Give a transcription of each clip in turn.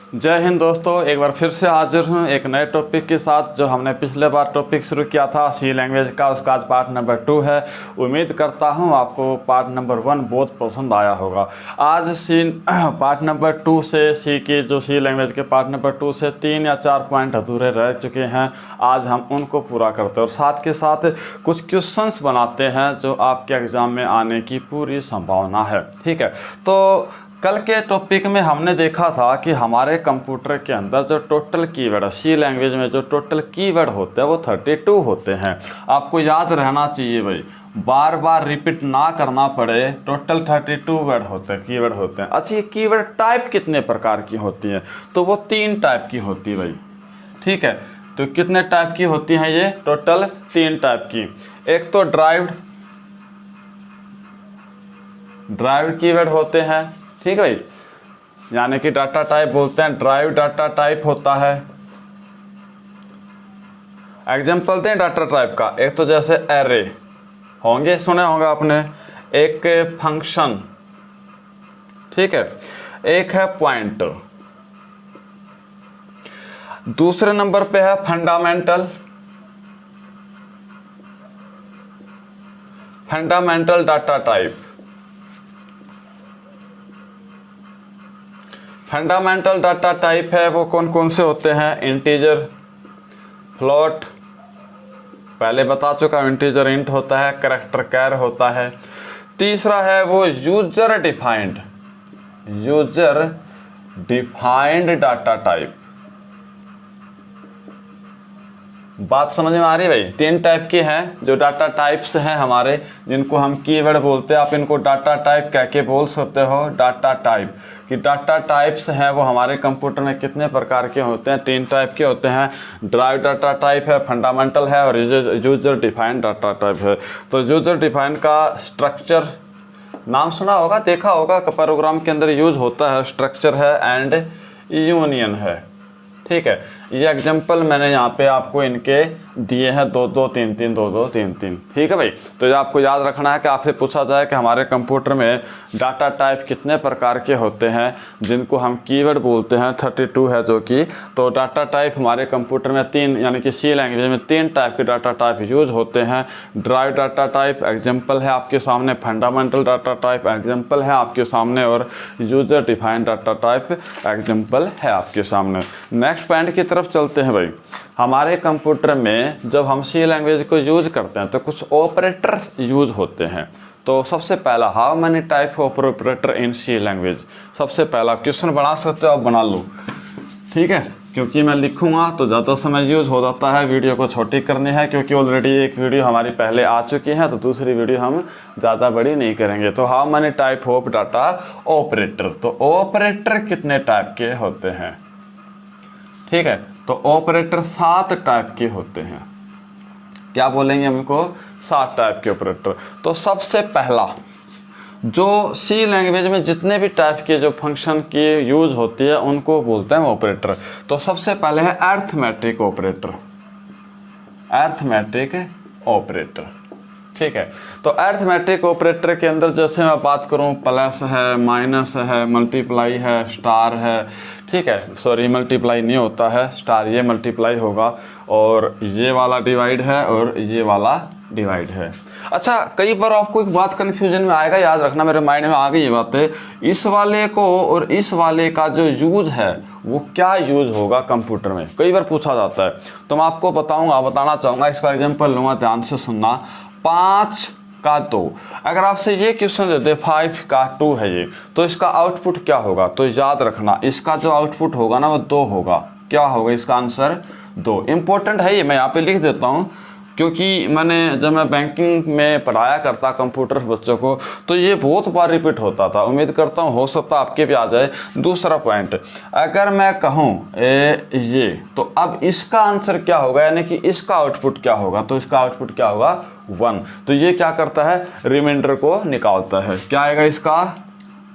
जय हिंद दोस्तों, एक बार फिर से हाजिर हूँ एक नए टॉपिक के साथ। जो हमने पिछले बार टॉपिक शुरू किया था सी लैंग्वेज का, उसका आज पार्ट नंबर 2 है। उम्मीद करता हूँ आपको पार्ट नंबर 1 बहुत पसंद आया होगा। आज पार्ट नंबर 2 से सी लैंग्वेज के पार्ट नंबर 2 से 3 या 4 पॉइंट अधूरे रह चुके हैं। आज हम उनको पूरा करते हैं और साथ के साथ कुछ क्वेश्चंस बनाते हैं जो आपके एग्ज़ाम में आने की पूरी संभावना है। ठीक है, तो कल के टॉपिक में हमने देखा था कि हमारे कंप्यूटर के अंदर जो टोटल कीवर्ड है, सी लैंग्वेज में जो टोटल कीवर्ड होते हैं वो 32 होते हैं। आपको याद रहना चाहिए भाई, बार बार रिपीट ना करना पड़े। टोटल 32 वर्ड होते हैं, कीवर्ड होते हैं। अच्छा, ये कीवर्ड टाइप कितने प्रकार की होती है? तो वो 3 टाइप की होती है भाई। ठीक है, तो कितने टाइप की होती हैं ये? टोटल 3 टाइप की। एक तो ड्राइव्ड कीवर्ड होते हैं। ठीक है भाई, यानी कि डाटा टाइप बोलते हैं, ड्राइव डाटा टाइप होता है। एग्जांपल दें डाटा टाइप का, एक तो जैसे एरे होंगे, सुने होंगे आपने, एक फंक्शन, ठीक है, एक है पॉइंटर, दूसरे नंबर पे है fundamental data type. Fundamental data type है वो कौन कौन से होते हैं? इंटीजर, फ्लोट, पहले बता चुका हूं, इंटीजर इंट होता है, कैरेक्टर कैर होता है। तीसरा है वो यूजर डिफाइंड डाटा टाइप। बात समझ में आ रही है भाई? 3 टाइप के हैं जो डाटा टाइप्स हैं हमारे, जिनको हम कीवर्ड बोलते हैं। आप इनको डाटा टाइप कह के बोल सकते हो, डाटा टाइप। कि डाटा टाइप्स हैं वो हमारे कंप्यूटर में कितने प्रकार के होते हैं? 3 टाइप के होते हैं। ड्राइव डाटा टाइप है, फंडामेंटल है और यूजर डिफाइंड डाटा टाइप है। तो यूजर डिफाइंड का स्ट्रक्चर नाम सुना होगा, देखा होगा, प्रोग्राम के अंदर यूज होता है। स्ट्रक्चर है एंड यूनियन है। ठीक है, ये एग्जाम्पल मैंने यहाँ पे आपको इनके दिए हैं, 2 2 3 3 2 2 3 3। ठीक है भाई, तो ये आपको याद रखना है कि आपसे पूछा जाए कि हमारे कंप्यूटर में डाटा टाइप कितने प्रकार के होते हैं जिनको हम कीवर्ड बोलते हैं। 32 है जो कि, तो डाटा टाइप हमारे कंप्यूटर में 3, यानी कि सी लैंग्वेज में 3 टाइप के डाटा टाइप यूज होते हैं। ड्राइव डाटा टाइप एग्जाम्पल है आपके सामने, फंडामेंटल डाटा टाइप एग्जाम्पल है आपके सामने और user defined data type example है आपके सामने। नेक्स्ट पॉइंट की तरफ चलते हैं भाई। हमारे कंप्यूटर में जब हम सी लैंग्वेज को यूज करते हैं तो कुछ ऑपरेटर यूज होते हैं। तो सबसे पहला, how many type of operator in C language. सबसे पहला क्वेश्चन बना सकते हो, आप बना लो। ठीक है, क्योंकि मैं लिखूंगा तो ज़्यादा समय यूज हो जाता है। वीडियो को छोटी करनी है क्योंकि ऑलरेडी एक वीडियो हमारी पहले आ चुकी है, तो दूसरी वीडियो हम ज़्यादा बड़ी नहीं करेंगे। तो how many type of data operator, तो ऑपरेटर कितने टाइप के होते हैं? ठीक है, तो ऑपरेटर 7 टाइप के होते हैं। क्या बोलेंगे हमको? 7 टाइप के ऑपरेटर। तो सबसे पहला, जो सी लैंग्वेज में जितने भी टाइप के जो फंक्शन की यूज होती है उनको बोलते हैं ऑपरेटर। तो सबसे पहले है अरिथमेटिक ऑपरेटर। ठीक है, तो अरिथमेटिक ऑपरेटर के अंदर जैसे मैं बात करूं, प्लस है, माइनस है, मल्टीप्लाई है, स्टार है। ठीक है, सॉरी, मल्टीप्लाई नहीं होता है, स्टार, ये मल्टीप्लाई होगा, और ये वाला डिवाइड है और ये वाला डिवाइड है। अच्छा, कई बार आपको एक बात कन्फ्यूजन में आएगा, याद रखना, मेरे माइंड में आ गई ये बात है। इस वाले को और इस वाले का जो यूज है वो क्या यूज होगा कंप्यूटर में, कई बार पूछा जाता है। तो मैं आपको बताना चाहूँगा, इसका एग्जाम्पल लूँगा, ध्यान से सुनना। 5 का 2, अगर आपसे ये क्वेश्चन देते 5 का 2 है ये, तो इसका आउटपुट क्या होगा? तो याद रखना, इसका जो आउटपुट होगा ना वो 2 होगा। क्या होगा इसका आंसर? 2। इंपॉर्टेंट है ये, मैं यहाँ पे लिख देता हूँ क्योंकि जब मैं बैंकिंग में पढ़ाया करता कंप्यूटर बच्चों को, तो ये बहुत बार रिपीट होता था। उम्मीद करता हूँ हो सकता आपके भी आ जाए। दूसरा पॉइंट, अगर मैं कहूँ ये, तो अब इसका आंसर क्या होगा, यानी कि इसका आउटपुट क्या होगा? तो इसका आउटपुट क्या होगा? 1। तो ये क्या करता है? रिमाइंडर को निकालता है। क्या आएगा इसका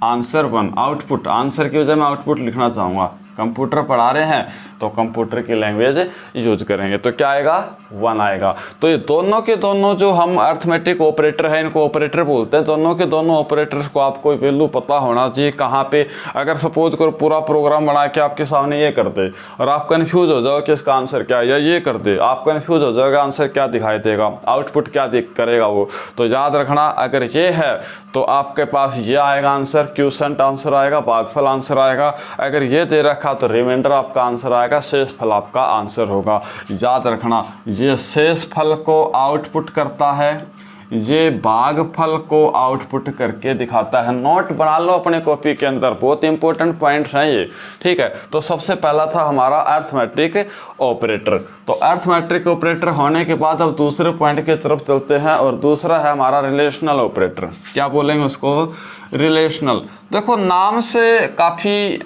आंसर? 1। आउटपुट, आंसर की वजह मैं आउटपुट लिखना चाहूँगा। कंप्यूटर पढ़ा रहे हैं तो कंप्यूटर की लैंग्वेज यूज करेंगे। तो क्या आएगा 1 आएगा। तो ये दोनों के दोनों जो हम अर्थमेटिक ऑपरेटर हैं इनको ऑपरेटर बोलते हैं। दोनों के दोनों ऑपरेटर्स को आपको वैल्यू पता होना चाहिए कहाँ पे। अगर सपोज करो पूरा प्रोग्राम बना के आपके सामने ये कर दे और आप कन्फ्यूज हो जाओ कि इसका आंसर क्या है, या ये कर दे आप कन्फ्यूज हो जाओगे आंसर क्या दिखाई देगा, आउटपुट क्या करेगा वो। तो याद रखना अगर ये है तो आपके पास ये आएगा आंसर, क्वोशिएंट आंसर आएगा, भागफल आंसर आएगा। अगर ये दे रखा तो रिमाइंडर आपका आंसर आएगा, शेषफल आपका आंसर होगा। याद रखना ये शेषफल को आउटपुट करता है, ये भागफल को आउटपुट करके दिखाता है। नोट बना लो अपने कॉपी के अंदर, बहुत इंपॉर्टेंट पॉइंट्स हैं ये, ठीक है। तो सबसे पहला था हमारा अर्थमेटिक ऑपरेटर। तो अर्थमेटिक ऑपरेटर होने के बाद अब दूसरे पॉइंट की तरफ चलते हैं और दूसरा है हमारा रिलेशनल ऑपरेटर। क्या बोलेंगे उसको, रिलेशनल। देखो नाम से काफ़ी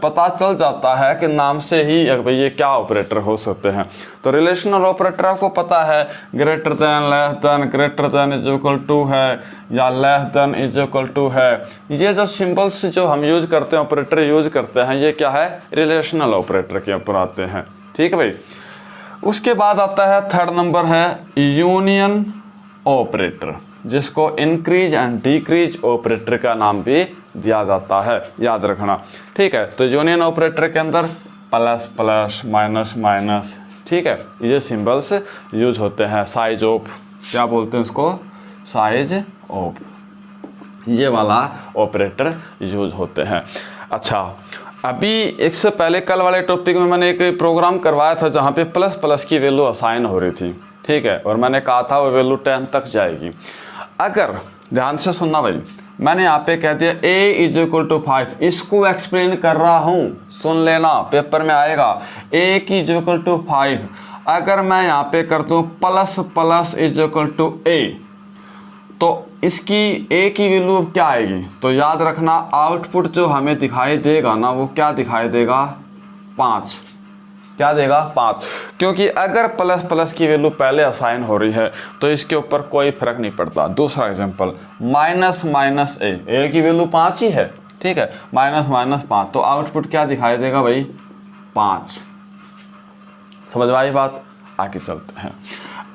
पता चल जाता है कि नाम से ही भाई ये क्या ऑपरेटर हो सकते हैं। तो रिलेशनल ऑपरेटर आपको पता है greater than, less than, greater than is equal to है या less than is equal to है। ये जो सिंबल्स जो हम यूज करते हैं, ऑपरेटर यूज करते हैं, ये क्या है, रिलेशनल ऑपरेटर के ऊपर आते हैं, ठीक है भाई। उसके बाद आता है थर्ड नंबर है यूनियन ऑपरेटर, जिसको इंक्रीज एंड डिक्रीज ऑपरेटर का नाम भी दिया जाता है, याद रखना, ठीक है। तो यूनियन ऑपरेटर के अंदर प्लस प्लस, माइनस माइनस, ठीक है, ये सिंबल्स यूज होते हैं। साइज ऑफ, क्या बोलते हैं उसको, साइज ऑफ, ये वाला ऑपरेटर यूज होते हैं। अच्छा, अभी एक से पहले कल वाले टॉपिक में मैंने एक प्रोग्राम करवाया था जहाँ पे प्लस प्लस की वैल्यू असाइन हो रही थी, ठीक है, और मैंने कहा था वो वैल्यू 10 तक जाएगी। अगर ध्यान से सुनना भाई, मैंने यहाँ पे कह दिया a इज इक्वल टू 5, इसको एक्सप्लेन कर रहा हूँ, सुन लेना, पेपर में आएगा। a की इज इक्वल टू 5, अगर मैं यहाँ पे कर दूँ plus plus is equal to a, तो इसकी a की वैल्यू अब क्या आएगी, तो याद रखना आउटपुट जो हमें दिखाई देगा ना वो क्या दिखाई देगा, 5। क्या देगा, 5, क्योंकि अगर प्लस प्लस की वैल्यू पहले असाइन हो रही है तो इसके ऊपर कोई फर्क नहीं पड़ता। दूसरा एग्जांपल, माइनस माइनस ए की वैल्यू 5 ही है, ठीक है, माइनस माइनस 5, तो आउटपुट क्या दिखाई देगा भाई, 5। समझ में आई बात, आगे चलते हैं।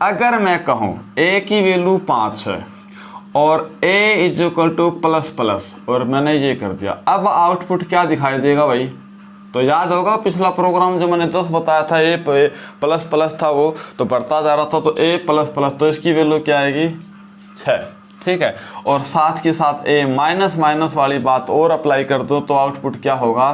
अगर मैं कहूँ a की वैल्यू 5 है और a is equal two plus plus, और मैंने ये कर दिया, अब आउटपुट क्या दिखाई देगा भाई, तो याद होगा पिछला प्रोग्राम जो मैंने 10 बताया था, ए प्लस प्लस था वो तो बढ़ता जा रहा था, तो ए प्लस प्लस, तो इसकी वैल्यू क्या आएगी, 6, ठीक है। और साथ के साथ ए माइनस माइनस वाली बात और अप्लाई कर दो तो आउटपुट क्या होगा,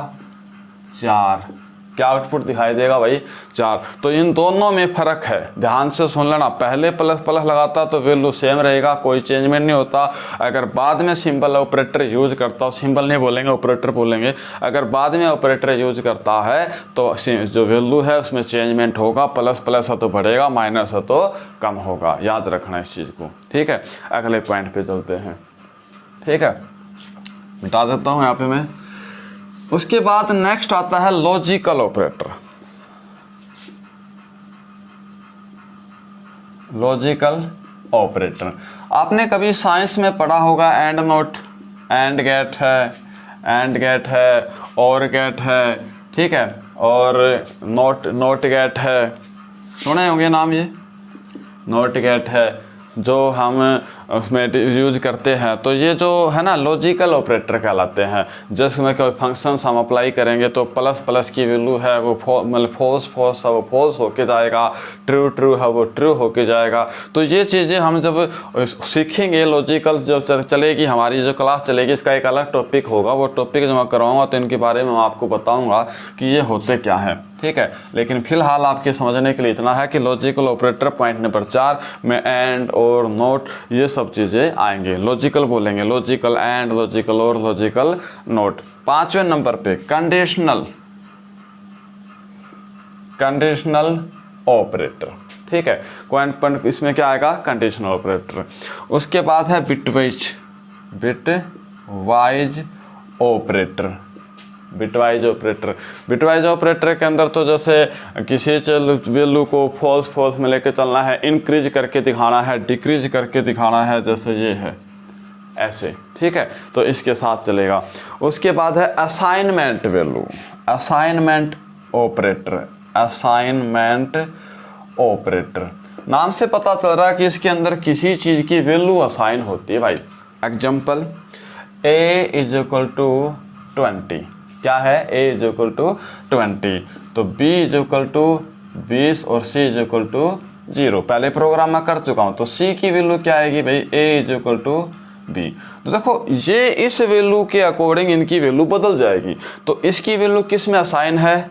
4। क्या आउटपुट दिखाई देगा भाई, 4। तो इन दोनों में फ़र्क है, ध्यान से सुन लेना। पहले प्लस प्लस लगाता तो वैल्यू सेम रहेगा, कोई चेंजमेंट नहीं होता। अगर बाद में सिंबल ऑपरेटर यूज करता, सिंबल नहीं बोलेंगे ऑपरेटर बोलेंगे, अगर बाद में ऑपरेटर यूज करता है तो जो वैल्यू है उसमें चेंजमेंट होगा, प्लस प्लस है तो बढ़ेगा, माइनस है तो कम होगा, याद रखना इस चीज़ को, ठीक है। अगले पॉइंट पे चलते हैं, ठीक है, मिटा देता हूँ यहाँ पे मैं। उसके बाद नेक्स्ट आता है लॉजिकल ऑपरेटर। लॉजिकल ऑपरेटर आपने कभी साइंस में पढ़ा होगा, एंड नॉट, एंड गेट है, एंड गेट है, और गेट है, ठीक है, और नॉट गेट है, सुने होंगे नाम ये, नॉट गेट है जो हम उसमें यूज करते हैं। तो ये जो है ना लॉजिकल ऑपरेटर कहलाते हैं, जिसमें कोई फंक्शंस हम अप्लाई करेंगे तो प्लस प्लस की वैल्यू है वो मतलब फॉल्स फॉल्स है वो फॉल्स होके जाएगा, ट्रू ट्रू है वो ट्रू होके जाएगा। तो ये चीज़ें हम जब सीखेंगे, लॉजिकल जो चलेगी हमारी जो क्लास चलेगी, इसका एक अलग टॉपिक होगा, वो टॉपिक जो मैं करवाऊँगा तो इनके बारे में मैं आपको बताऊँगा कि ये होते क्या हैं, ठीक है। लेकिन फिलहाल आपके समझने के लिए इतना है कि लॉजिकल ऑपरेटर पॉइंट नंबर 4 में एंड और नोट ये सब चीज़ें आएंगे। लॉजिकल बोलेंगे, लॉजिकल एंड, लॉजिकल और, लॉजिकल नोट। 5वें नंबर पे कंडीशनल, कंडीशनल ऑपरेटर, ठीक है, पॉइंट इसमें क्या आएगा, कंडीशनल ऑपरेटर। उसके बाद है bitwise, bitwise operator, bitwise operator. Bitwise operator के अंदर तो जैसे किसी वैल्यू को फॉल्स फॉल्स में लेके चलना है, इंक्रीज करके दिखाना है, डिक्रीज करके दिखाना है, जैसे ये है ऐसे, ठीक है, तो इसके साथ चलेगा। उसके बाद है assignment value, assignment operator, assignment operator. नाम से पता चल रहा है कि इसके अंदर किसी चीज़ की वैल्यू असाइन होती है भाई। Example a is equal to 20, क्या है a इज इक्वल टू 20, तो b इज इक्वल टू 20 और c इज इक्वल टू 0। पहले प्रोग्राम में कर चुका हूँ, तो c की वैल्यू क्या आएगी भाई, a is equal to b। तो देखो ये इस वैल्यू के अकॉर्डिंग इनकी वैल्यू बदल जाएगी, तो इसकी वैल्यू किस में असाइन है,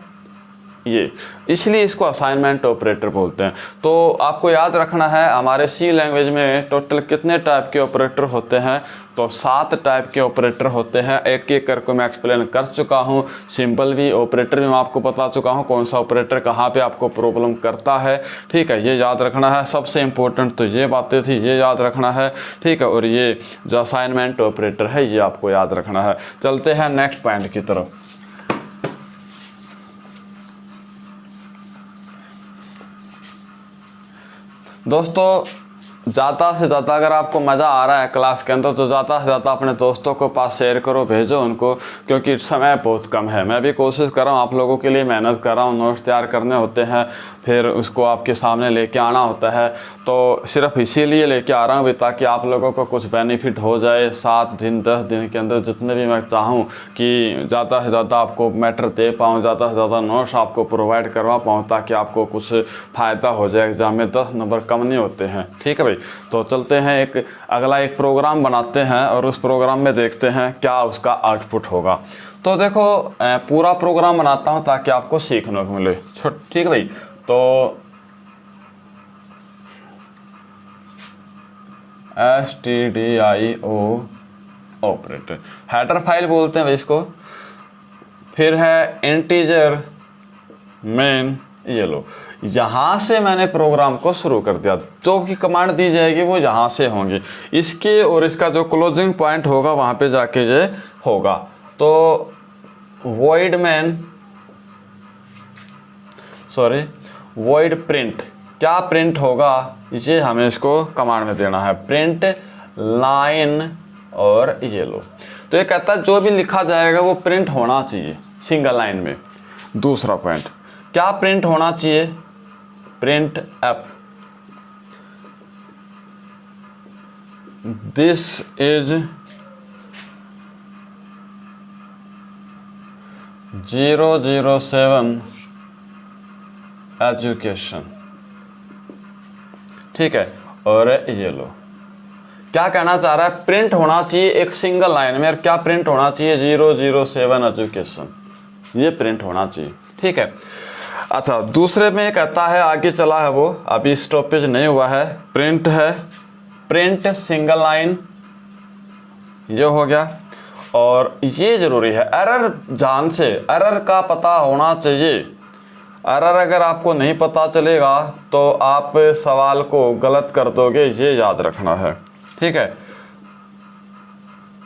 ये, इसलिए इसको असाइनमेंट ऑपरेटर बोलते हैं। तो आपको याद रखना है हमारे सी लैंग्वेज में टोटल कितने टाइप के ऑपरेटर होते हैं, तो 7 टाइप के ऑपरेटर होते हैं। एक एक करके मैं एक्सप्लेन कर चुका हूँ। सिंपल भी ऑपरेटर भी मैं आपको बता चुका हूँ कौन सा ऑपरेटर कहाँ पे आपको प्रॉब्लम करता है, ठीक है, ये याद रखना है। सबसे इम्पोर्टेंट तो ये बातें थी, ये याद रखना है, ठीक है। और ये जो असाइनमेंट ऑपरेटर है ये आपको याद रखना है। चलते हैं नेक्स्ट पॉइंट की तरफ। दोस्तों ज़्यादा से ज़्यादा अगर आपको मज़ा आ रहा है क्लास के अंदर तो ज़्यादा से ज़्यादा अपने दोस्तों को पास शेयर करो, भेजो उनको, क्योंकि समय बहुत कम है। मैं भी कोशिश कर रहा हूँ आप लोगों के लिए, मेहनत कर रहा हूँ, नोट्स तैयार करने होते हैं, फिर उसको आपके सामने लेके आना होता है। तो सिर्फ इसीलिए लेके आ रहा हूँ भी ताकि आप लोगों को कुछ बेनिफिट हो जाए। 7 दिन 10 दिन के अंदर जितने भी मैं चाहूँ कि ज़्यादा से ज़्यादा आपको मैटर दे पाऊँ, ज़्यादा से ज़्यादा नोट्स आपको प्रोवाइड करवा पाऊँ, ताकि आपको कुछ फ़ायदा हो जाए। एग्ज़ाम में 10 नंबर कम नहीं होते हैं, ठीक है भाई। तो चलते हैं एक अगला एक प्रोग्राम बनाते हैं और उस प्रोग्राम में देखते हैं क्या उसका आउटपुट होगा। तो देखो पूरा प्रोग्राम बनाता हूँ ताकि आपको सीखने को मिले, ठीक है भाई। तो stdio ऑपरेटर, हेडर फाइल बोलते हैं भाई इसको। फिर है इंटीजर मेन, ये लो, यहाँ से मैंने प्रोग्राम को शुरू कर दिया। जो कि कमांड दी जाएगी वो यहाँ से होंगी, इसके और इसका जो क्लोजिंग पॉइंट होगा वहाँ पे जाके ये होगा। तो void main, sorry void print, क्या प्रिंट होगा ये हमें इसको कमांड में देना है, प्रिंट लाइन और ये लो। तो ये कहता है जो भी लिखा जाएगा वो प्रिंट होना चाहिए सिंगल लाइन में। दूसरा पॉइंट क्या प्रिंट होना चाहिए, print F, this is 007 education, ठीक है। और ये लो क्या कहना चाह रहा है, प्रिंट होना चाहिए एक सिंगल लाइन में। और क्या प्रिंट होना चाहिए, 007 एजुकेशन, ये प्रिंट होना चाहिए, ठीक है। अच्छा दूसरे में कहता है, आगे चला है वो, अभी स्टॉपेज नहीं हुआ है, प्रिंट है, प्रिंट सिंगल लाइन, ये हो गया। और ये जरूरी है, एरर जान से एरर का पता होना चाहिए। एरर अगर आपको नहीं पता चलेगा तो आप सवाल को गलत कर दोगे, ये याद रखना है, ठीक है।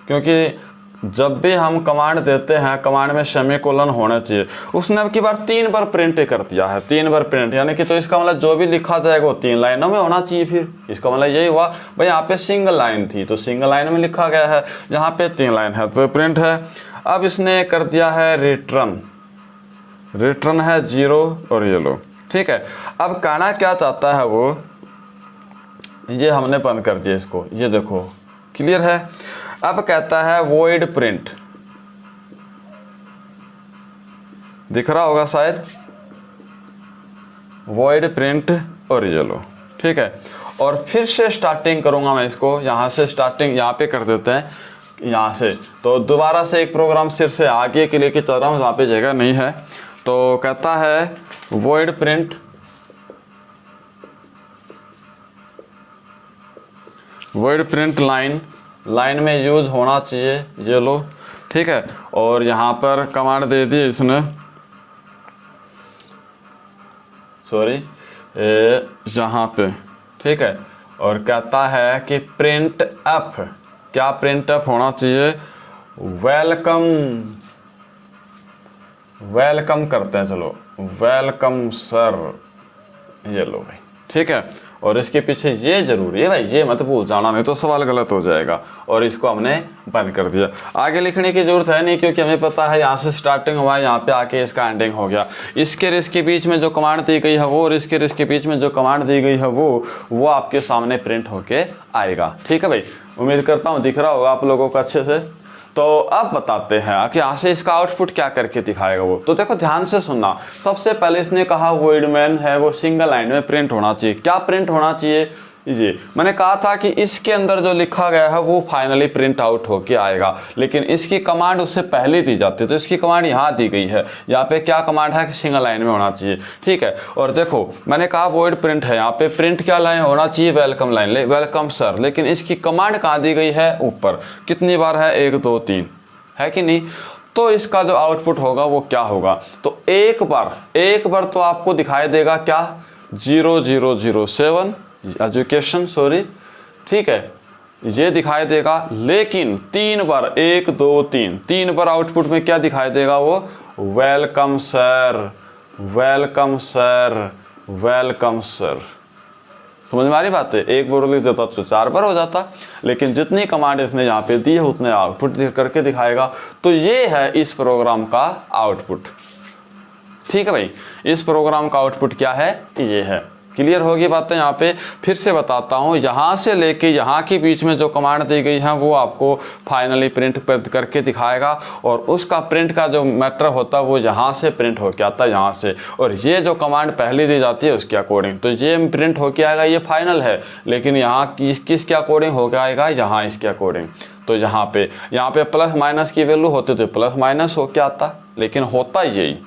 क्योंकि जब भी हम कमांड देते हैं कमांड में सेमीकोलन होना चाहिए। उसने अब की बार 3 बार प्रिंट कर दिया है, 3 बार प्रिंट, यानी कि तो इसका मतलब जो भी लिखा जाएगा वो 3 लाइनों में होना चाहिए। फिर इसका मतलब यही हुआ भाई यहाँ पे सिंगल लाइन थी तो सिंगल लाइन में लिखा गया है, यहाँ पे 3 लाइन है तो प्रिंट है। अब इसने कर दिया है रिटर्न, रिटर्न है 0 और ये लो, ठीक है। अब कहना क्या चाहता है वो, ये हमने बंद कर दिया इसको, ये देखो क्लियर है। अब कहता है void print, दिख रहा होगा शायद, void print और ये लो, ठीक है। और फिर से स्टार्टिंग करूंगा मैं इसको, यहाँ से स्टार्टिंग यहाँ पे कर देते हैं, यहाँ से। तो दोबारा से एक प्रोग्राम सिर से आगे के लेके चल रहा हूँ, वहाँ पे जगह नहीं है। तो कहता है void print, void print line, line में यूज होना चाहिए, ये लो, ठीक है। और यहाँ पर कमांड दे दी इसने, सॉरी यहाँ पे, ठीक है। और कहता है कि प्रिंट एफ, क्या प्रिंट एफ होना चाहिए, वेलकम, वेलकम करते हैं, चलो वेलकम सर, ये लो भाई, ठीक है। और इसके पीछे ये जरूरी है भाई, ये मत भूल जाना, नहीं तो सवाल गलत हो जाएगा। और इसको हमने बंद कर दिया, आगे लिखने की जरूरत है नहीं, क्योंकि हमें पता है यहाँ से स्टार्टिंग हुआ है, यहाँ पे आके इसका एंडिंग हो गया। इसके और इसके बीच में जो कमांड दी गई है वो, और इसके और इसके बीच में जो कमांड दी गई है वो आपके सामने प्रिंट होके आएगा। ठीक है भाई, उम्मीद करता हूँ दिख रहा होगा आप लोगों को अच्छे से। तो अब बताते हैं कि यहाँ से इसका आउटपुट क्या करके दिखाएगा वो। तो देखो ध्यान से सुनना, सबसे पहले इसने कहा वॉइड मैन है वो सिंगल लाइन में प्रिंट होना चाहिए। क्या प्रिंट होना चाहिए, ये मैंने कहा था कि इसके अंदर जो लिखा गया है वो फाइनली प्रिंट आउट होके आएगा, लेकिन इसकी कमांड उससे पहले दी जाती है। तो इसकी कमांड यहाँ दी गई है, यहाँ पे क्या कमांड है कि सिंगल लाइन में होना चाहिए। ठीक है, और देखो मैंने कहा वॉइड प्रिंट है, यहाँ पे प्रिंट क्या लाइन होना चाहिए, वेलकम लाइन, वेलकम सर, लेकिन इसकी कमांड कहाँ दी गई है, ऊपर। कितनी बार है, 1 2 3, है कि नहीं। तो इसका जो आउटपुट होगा वो क्या होगा, तो एक बार तो आपको दिखाई देगा क्या, 0007 एजुकेशन, सॉरी, ठीक है, ये दिखाई देगा। लेकिन 3 बार, 1 2 3 बार आउटपुट में क्या दिखाई देगा, वो welcome sir, welcome sir, welcome sir. समझ में आ रही बात है, एक बार लिख देता तो 4 बार हो जाता, लेकिन जितनी कमांड इसने यहाँ पे दी है उतने आउटपुट करके दिखाएगा। तो ये है इस प्रोग्राम का आउटपुट। ठीक है भाई, इस प्रोग्राम का आउटपुट क्या है, ये है। क्लियर होगी बातें। यहाँ पे फिर से बताता हूँ, यहाँ से लेके यहाँ के बीच में जो कमांड दी गई है वो आपको फाइनली प्रिंट करके दिखाएगा, और उसका प्रिंट का जो मैटर होता है वो यहाँ से प्रिंट होके आता है, यहाँ से। और ये जो कमांड पहले दी जाती है उसके अकॉर्डिंग, तो ये प्रिंट होके आएगा, ये फाइनल है। लेकिन यहाँ किसके अकॉर्डिंग होके आएगा, यहाँ इसके अकॉर्डिंग। तो यहाँ पे प्लस माइनस की वैल्यू होती तो प्लस माइनस होके आता, लेकिन होता यही।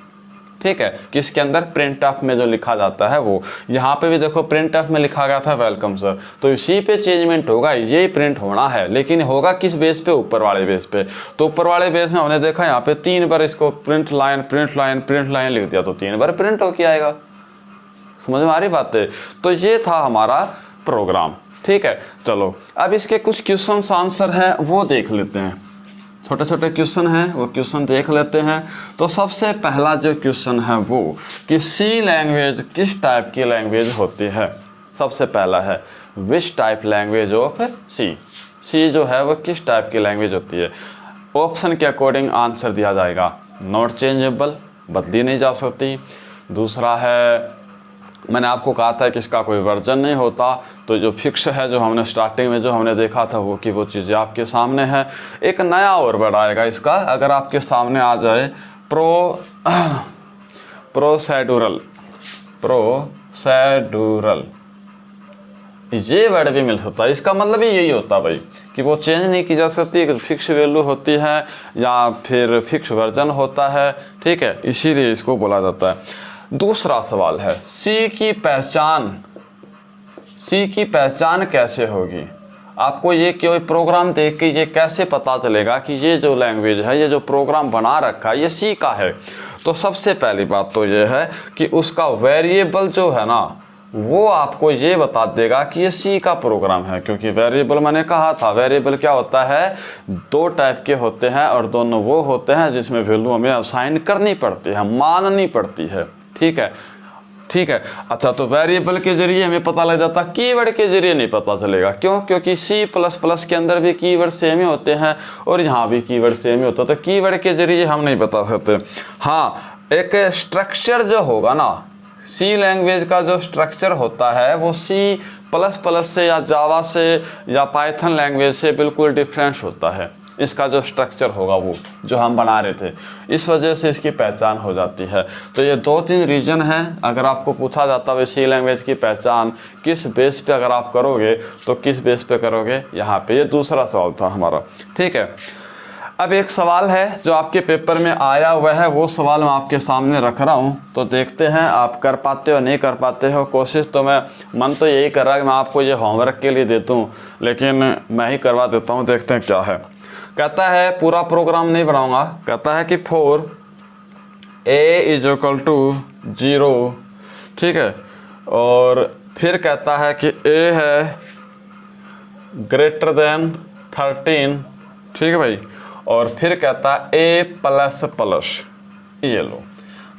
ठीक है, किसके अंदर, प्रिंट एफ में जो लिखा जाता है वो। यहाँ पे भी देखो प्रिंट एफ में लिखा गया था वेलकम सर, तो इसी पे चेंजमेंट होगा, ये प्रिंट होना है। लेकिन होगा किस बेस पे, ऊपर वाले बेस पे। तो ऊपर वाले बेस में हमने देखा यहाँ पे 3 बार इसको print line print line print line लिख दिया, तो 3 बार प्रिंट होके आएगा। समझ में आ रही बात है। तो ये था हमारा प्रोग्राम। ठीक है, चलो अब इसके कुछ क्वेश्चन आंसर है वो देख लेते हैं। छोटे छोटे क्वेश्चन हैं, वो क्वेश्चन देख लेते हैं। तो सबसे पहला जो क्वेश्चन है वो कि सी लैंग्वेज किस टाइप की लैंग्वेज होती है। सबसे पहला है विच टाइप लैंग्वेज ऑफ सी, सी जो है वो किस टाइप की लैंग्वेज होती है। ऑप्शन के अकॉर्डिंग आंसर दिया जाएगा, नॉट चेंजेबल, बदली नहीं जा सकती। दूसरा है, मैंने आपको कहा था कि इसका कोई वर्जन नहीं होता, तो जो फिक्स है, जो हमने स्टार्टिंग में जो हमने देखा था वो कि वो चीज़ें आपके सामने है। एक नया और वर्ड आएगा इसका, अगर आपके सामने आ जाए, प्रोसेडुरल, प्रोसेडुरल, ये वर्ड भी मिल सकता है। इसका मतलब ही यही होता भाई कि वो चेंज नहीं की जा सकती, एक फिक्स वैल्यू होती है या फिर फिक्स वर्जन होता है। ठीक है, इसीलिए इसको बोला जाता है। दूसरा सवाल है, सी की पहचान कैसे होगी। आपको ये कोई प्रोग्राम देख के ये कैसे पता चलेगा कि ये जो लैंग्वेज है, ये जो प्रोग्राम बना रखा है, ये सी का है। तो सबसे पहली बात तो ये है कि उसका वेरिएबल जो है ना, वो आपको ये बता देगा कि ये सी का प्रोग्राम है। क्योंकि वेरिएबल मैंने कहा था, वेरिएबल क्या होता है, 2 टाइप के होते हैं, और दोनों वो होते हैं जिसमें वैल्यू हमें असाइन करनी पड़ती है, माननी पड़ती है। ठीक है, ठीक है। अच्छा, तो वेरिएबल के जरिए हमें पता लग जाता, कीवर्ड के जरिए नहीं पता चलेगा। क्यों? क्योंकि C++ के अंदर भी कीवर्ड सेम ही होते हैं और यहाँ भी कीवर्ड सेम ही होता है, तो कीवर्ड के जरिए हम नहीं बता सकते। हाँ, एक स्ट्रक्चर जो होगा ना, सी लैंग्वेज का जो स्ट्रक्चर होता है वो C++ से या जावा से या पाइथन लैंग्वेज से बिल्कुल डिफरेंस होता है। इसका जो स्ट्रक्चर होगा वो जो हम बना रहे थे, इस वजह से इसकी पहचान हो जाती है। तो ये 2-3 रीजन है। अगर आपको पूछा जाता है सी लैंग्वेज की पहचान किस बेस पे अगर आप करोगे, तो किस बेस पे करोगे, यहाँ पे। ये दूसरा सवाल था हमारा। ठीक है, अब एक सवाल है जो आपके पेपर में आया हुआ है, वो सवाल मैं आपके सामने रख रहा हूँ, तो देखते हैं आप कर पाते हो नहीं कर पाते हो। कोशिश तो मन तो यही कर रहा है कि मैं आपको ये होमवर्क के लिए देता हूँ, लेकिन मैं ही करवा देता हूँ, देखते हैं क्या है। कहता है, पूरा प्रोग्राम नहीं बनाऊंगा, कहता है कि for a = 0, ठीक है, और फिर कहता है कि a है > 13, ठीक है भाई, और फिर कहता है a++, ये लो।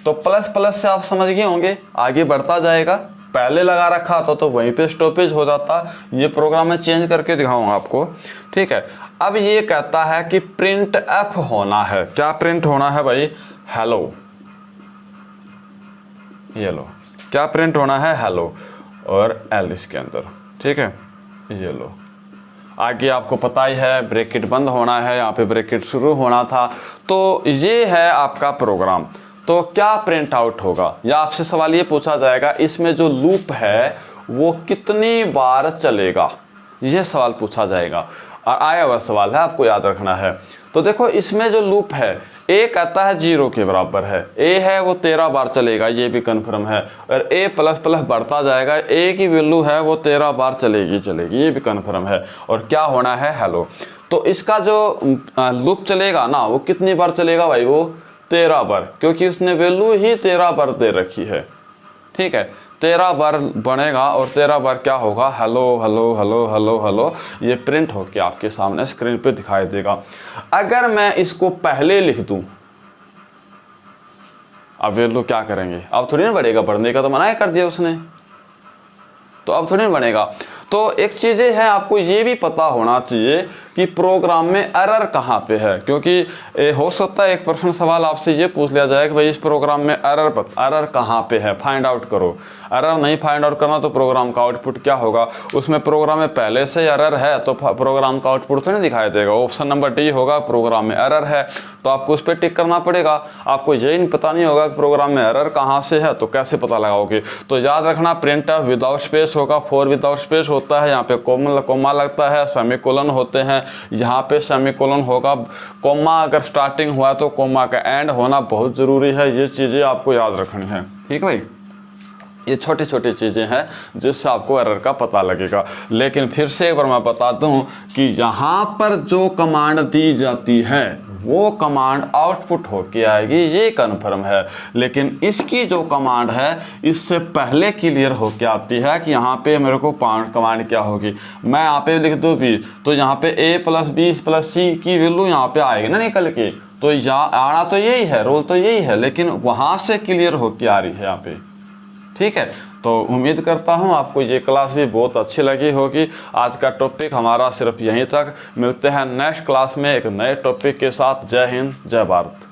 तो प्लस प्लस से आप समझ गए होंगे, आगे बढ़ता जाएगा, पहले लगा रखा था तो वहीं पे स्टॉपेज हो जाता। ये प्रोग्राम मैं चेंज करके दिखाऊंगा आपको, ठीक है। अब ये कहता है कि प्रिंट एफ होना है। क्या प्रिंट होना है भाई? हेलो। ये लो, क्या प्रिंट होना है? हेलो और एल इसके अंदर, ठीक है। ये लो, आगे आपको पता ही है ब्रैकेट बंद होना है, यहाँ पे ब्रैकेट शुरू होना था। तो ये है आपका प्रोग्राम। तो क्या प्रिंट आउट होगा, या आपसे सवाल ये पूछा जाएगा इसमें जो लूप है वो कितनी बार चलेगा, ये सवाल पूछा जाएगा और आया हुआ सवाल है, आपको याद रखना है। तो देखो इसमें जो लूप है, ए कहता है 0 के बराबर है, ए है वो 13 बार चलेगा, ये भी कन्फर्म है। और ए प्लस प्लस बढ़ता जाएगा, ए की वैल्यू है वो 13 बार चलेगी, ये भी कन्फर्म है। और क्या होना है? हेलो। तो इसका जो लूप चलेगा ना वो कितनी बार चलेगा भाई? वो 13 बार, क्योंकि उसने वैल्यू ही 13 बार दे रखी है, ठीक है। 13 बार बनेगा और 13 बार क्या होगा? Hello hello hello hello hello, ये प्रिंट होके आपके सामने स्क्रीन पे दिखाई देगा। अगर मैं इसको पहले लिख दूं, अब वैल्यू क्या करेंगे? अब थोड़ी ना बढ़ेगा, बढ़ने का तो मना कर दिया उसने, तो अब थोड़ी ना बनेगा। तो एक चीज़ें है, आपको ये भी पता होना चाहिए कि प्रोग्राम में एरर कहाँ पे है, क्योंकि हो सकता है 1% सवाल आपसे ये पूछ लिया जाए कि भाई इस प्रोग्राम में एरर कहाँ पे है, फाइंड आउट करो। एरर नहीं फाइंड आउट करना तो प्रोग्राम का आउटपुट क्या होगा? उसमें प्रोग्राम में पहले से एरर है तो प्रोग्राम का आउटपुट तो नहीं दिखाई देगा। ऑप्शन नंबर डी होगा, प्रोग्राम में एरर है तो आपको उस पर टिक करना पड़ेगा। आपको यही पता नहीं होगा कि प्रोग्राम में एरर कहाँ से है, तो कैसे पता लगाओगे? तो याद रखना, प्रिंट विदाउट स्पेस होगा, फॉर विदाउट स्पेस होता है, यहाँ पे कोमा लगता है, सेमीकोलन होते हैं, यहाँ पे सेमीकोलन होगा। कोमा अगर स्टार्टिंग हुआ तो कोमा का एंड होना बहुत ज़रूरी है, ये चीज़ें आपको याद रखनी है, ठीक है भाई। ये छोटी छोटी चीज़ें हैं जिससे आपको एरर का पता लगेगा। लेकिन फिर से एक बार मैं बता दूं कि यहाँ पर जो कमांड दी जाती है वो कमांड आउटपुट होके आएगी, ये कन्फर्म है। लेकिन इसकी जो कमांड है इससे पहले क्लियर होके आती है कि यहाँ पे मेरे को कमांड क्या होगी। मैं यहाँ पे लिख दूँ बी, तो यहाँ पे a + b + c की वैल्यू यहाँ पे आएगी ना निकल के। तो यहाँ आना तो यही है, रोल तो यही है, लेकिन वहाँ से क्लियर होके आ रही है यहाँ पे, ठीक है। तो उम्मीद करता हूँ आपको ये क्लास भी बहुत अच्छी लगी होगी। आज का टॉपिक हमारा सिर्फ यहीं तक। मिलते हैं नेक्स्ट क्लास में एक नए टॉपिक के साथ। जय हिंद, जय भारत।